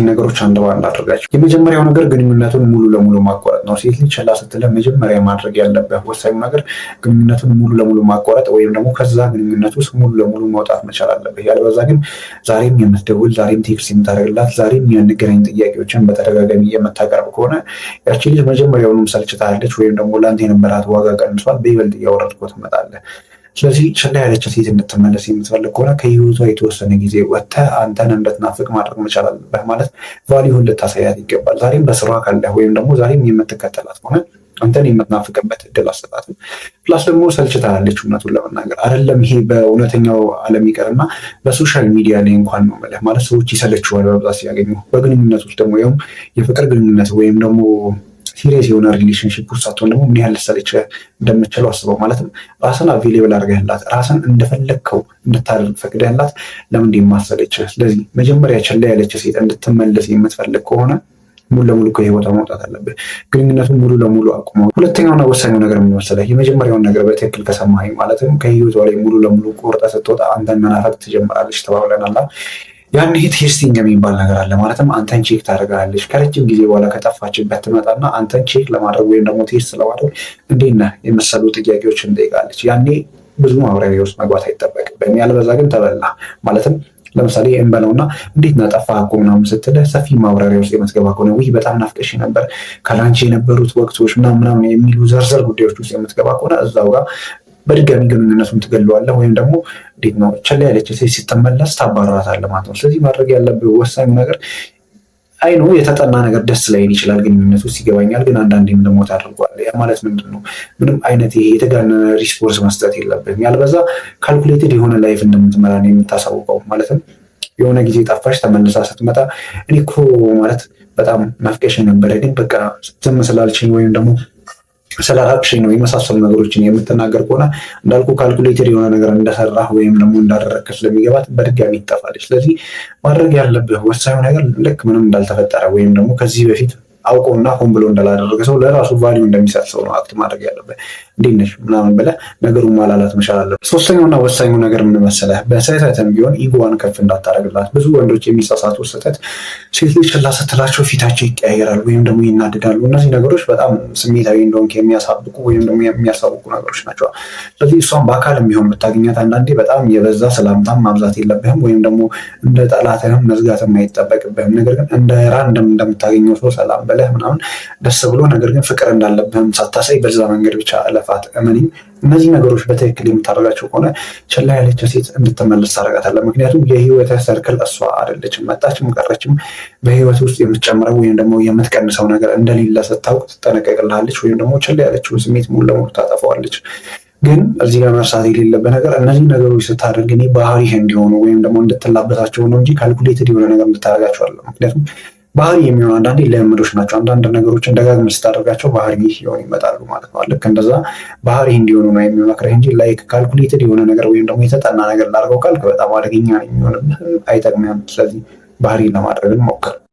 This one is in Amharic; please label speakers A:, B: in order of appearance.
A: ነገሮች አንድ ባንድ አድርጋቸው። የመጀመሪያው ነገር ግንኙነቱን ሙሉ ለሙሉ ማቋረጥ ነው። ሴት ልጅ ችላ ስትልህ መጀመሪያ ማድረግ ያለብህ ወሳኙ ነገር ግንኙነቱን ሙሉ ለሙሉ ማቋረጥ ወይም ደግሞ ከዛ ግንኙነት ውስጥ ሙሉ ለሙሉ መውጣት መቻል አለብህ። ያለበዛ ግን ዛሬም የምትደውል ዛሬም ቴክስት የምታደርግላት ዛሬም የንገናኝ ጥያቄዎችን በተደጋጋሚ የምታቀርብ ከሆነ ያቺ ልጅ መጀመሪያውኑም ሰልችታለች ወይም ደግሞ ለአንተ የነበራት ዋጋ ቀንሷል። በይበልጥ እያወረድከው ትመጣለህ። ስለዚህ ችላ ያለች ሴት እንድትመለስ የምትፈልግ ከሆነ ከህይወቷ የተወሰነ ጊዜ ወጥተህ አንተን እንድትናፍቅ ማድረግ መቻል አለብህ። ማለት ቫሊዩን ልታሳያት ይገባል። ዛሬም በስሯ ካለህ ወይም ደግሞ ዛሬም የምትከተላት ከሆነ አንተን የምትናፍቅበት እድል አሰጣትም። ፕላስ ደግሞ ሰልችታለች። እውነቱን ለመናገር አይደለም ይሄ በእውነተኛው ዓለም ይቀርና በሶሻል ሚዲያ ላይ እንኳን ነው የምልህ። ማለት ሰዎች ይሰለችዋል በብዛት ሲያገኙ። በግንኙነት ውስጥ ደግሞ ይኸውም የፍቅር ግንኙነት ወይም ደግሞ ሲሪየስ የሆነ ሪሌሽንሽፕ ውስጥ ሳትሆን ደግሞ ምን ያህል ልትሰለች እንደምትችለው አስበው። ማለትም ራስን አቬሌብል አድርገህላት ራስን እንደፈለግከው እንድታደርግ ፈቅደህላት ለምንድን የማትሰለች? ስለዚህ መጀመሪያ ችላ ያለች ሴት እንድትመለስ የምትፈልግ ከሆነ ሙሉ ለሙሉ ከህይወቷ መውጣት አለብህ። ግንኙነቱን ሙሉ ለሙሉ አቁመው። ሁለተኛውና ወሳኙ ነገር ምን መሰለህ? የመጀመሪያውን ነገር በትክክል ከሰማኸኝ ማለትም ከህይወቷ ላይ ሙሉ ለሙሉ ቆርጠህ ስትወጣ አንተን መናፈቅ ትጀምራለች ተባብለናል። ያን ቴስቲንግ የሚባል ነገር አለ። ማለትም አንተን ቼክ ታደርጋለች። ከረጅም ጊዜ በኋላ ከጠፋችበት ትመጣና አንተን ቼክ ለማድረግ ወይም ደግሞ ቴስት ለማድረግ እንዴት ነህ የመሰሉ ጥያቄዎችን እንጠይቃለች። ያኔ ብዙ ማብራሪያ ውስጥ መግባት አይጠበቅብህም። ያልበዛ ግን ተበላ። ማለትም ለምሳሌ እንበለውና እንዴት ነህ ጠፋህ እኮ ምናምን ስትልህ ሰፊ ማብራሪያ ውስጥ የምትገባ ከሆነ ውይ በጣም ናፍቀሽ ነበር ካላንቺ የነበሩት ወቅቶች ምናምን የሚሉ ዘርዘር ጉዳዮች ውስጥ የምትገባ ከሆነ እዛው ጋር በድጋሚ ግንኙነቱን ትገለዋለህ ወይም ደግሞ እንዴት ነው ችላ ያለች ሴት ስትመለስ ታባርራታለህ ማለት ነው። ስለዚህ ማድረግ ያለብህ ወሳኙ ነገር አይኖ የተጠና ነገር ደስ ላይን ይችላል ግንኙነት ውስጥ ይገባኛል፣ ግን አንዳንዴም ደግሞ ታደርጓለህ። ያ ማለት ምንድን ነው? ምንም አይነት ይሄ የተጋነነ ሪስፖንስ መስጠት የለብህም። ያልበዛ ካልኩሌትድ የሆነ ላይፍ እንደምትመራ ነው የምታሳውቀው። ማለትም የሆነ ጊዜ ጠፋሽ ተመልሳ ስትመጣ እኔ እኮ ማለት በጣም ናፍቀሽ ነበረ፣ ግን በቃ ዝም ስላልሽኝ ወይም ደግሞ ስለራቅሽኝ ነው የመሳሰሉ ነገሮችን የምትናገር ከሆነ እንዳልኩ ካልኩሌተር የሆነ ነገር እንደሰራህ ወይም ደግሞ እንዳደረግክ ስለሚገባት በድጋሚ ትጠፋለች። ስለዚህ ማድረግ ያለብህ ወሳኙ ነገር ልክ ምንም እንዳልተፈጠረ ወይም ደግሞ ከዚህ በፊት አውቆና ሆን ብሎ እንዳላደረገ ሰው ለራሱ ቫሊዩ እንደሚሰጥ ሰው ነው አክት ማድረግ ያለብህ። እንዴት ነሽ ምናምን ብለህ ነገሩን ማላላት መቻል አለብህ። ሶስተኛውና ወሳኙ ነገር ምን መሰለህ? በስህተትም ቢሆን ኢጎዋን ከፍ እንዳታደርግላት። ብዙ ወንዶች የሚሳሳቱ ስህተት ሴት ልጅ ችላ ስትላቸው ፊታቸው ይቀያየራል ወይም ደግሞ ይናደዳሉ። እነዚህ ነገሮች በጣም ስሜታዊ እንደሆንክ የሚያሳብቁ ወይም ደግሞ የሚያሳውቁ ነገሮች ናቸው። ስለዚህ እሷን በአካል የሚሆን ብታገኛት አንዳንዴ በጣም የበዛ ሰላምታም ማብዛት የለብህም ወይም ደግሞ እንደ ጠላትህም መዝጋትም አይጠበቅብህም። ነገር ግን እንደ ራንደም እንደምታገኘው ሰው ሰላም ብለህ ምናምን ደስ ብሎ ነገር ግን ፍቅር እንዳለብህም ሳታሳይ በዛ መንገድ ብቻ እለፋት። እመነኝ እነዚህ ነገሮች በትክክል የምታደርጋቸው ከሆነ ችላ ያለች ሴት እንድትመለስ ታደርጋታለህ። ምክንያቱም የህይወት ሰርክል እሷ አይደለችም። መጣችም ቀረችም በህይወት ውስጥ የምትጨምረው ወይም ደግሞ የምትቀንሰው ነገር እንደሌለ ስታውቅ ትጠነቀቅልሃለች ወይም ደግሞ ችላ ያለችውን ስሜት ሙሉ ለሙሉ ታጠፋዋለች። ግን እዚህ ጋር መርሳት የሌለብህ ነገር እነዚህ ነገሮች ስታደርግ እኔ ባህሪህ እንዲሆኑ ወይም ደግሞ እንድትላበሳቸው ነው እንጂ ካልኩሌትድ የሆነ ነገር እንድታደርጋቸው አለ። ምክንያቱም ባህሪ የሚሆኑ አንዳንዴ ልምዶች ናቸው። አንዳንድ ነገሮችን ደጋግመህ ስታደርጋቸው ባህሪ ሲሆኑ ይመጣሉ ማለት ነው። ልክ እንደዛ ባህሪ እንዲሆኑ ነው የሚመክረህ እንጂ ላይክ ካልኩሌትድ የሆነ ነገር ወይም ደግሞ የተጠና ነገር ላድርገው ካልክ በጣም አደገኛ ነው የሚሆንብህ፣ አይጠቅምህም። ስለዚህ ባህሪ ለማድረግ ሞክር።